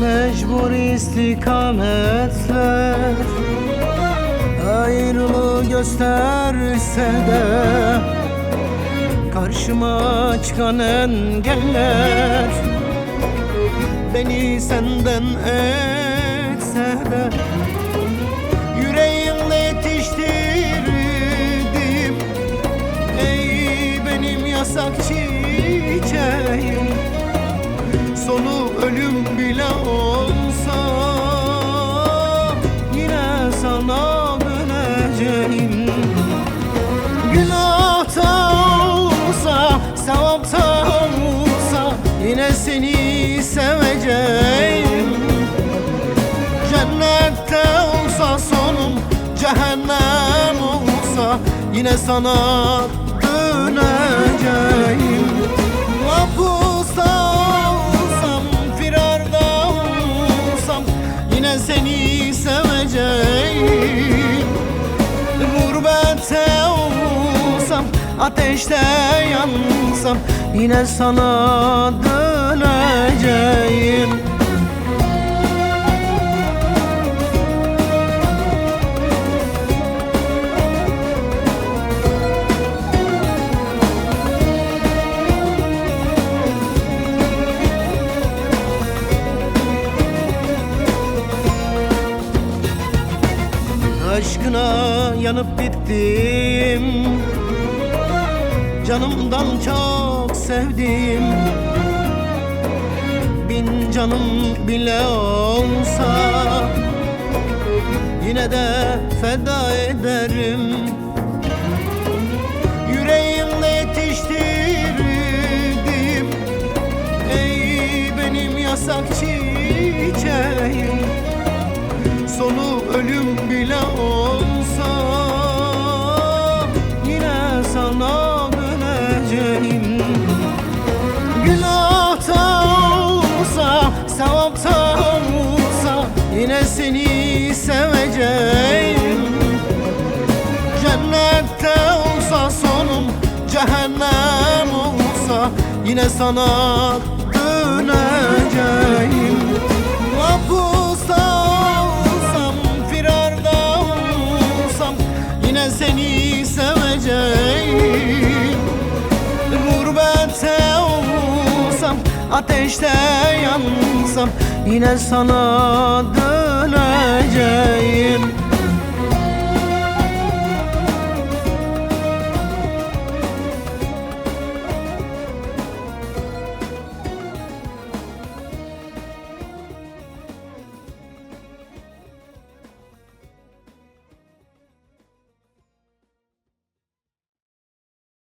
Mecbur istikametler ayrılığı gösterse de karşıma çıkan engeller beni senden etse de yüreğimde yetiştirdim ey benim yasak çiçeğim. Sonu ölüm bile olsa yine sana döneceğim. Günahta olsa, sevapta olsa yine seni seveceğim. Cennette olsa sonum, cehennem olsa yine sana döneceğim. Mahpusta yine seni seveceğim. Gurbette olsam, ateşte yansam yine sana döneceğim. Aşkına yanıp bittim, canımdan çok sevdim. Bin canım bile olsa yine de feda ederim. Yüreğimde yetiştirdim ey benim yasak çiçeğim. Sonu ölüm bile olsa yine sana döneceğim. Günahta olsa, sevapta olsa yine seni seveceğim. Cennette olsa sonum, cehennem olsa yine sana döneceğim. Mahpusta yine seni seveceğim. Gurbette olsam, ateşte yansam yine sana döneceğim.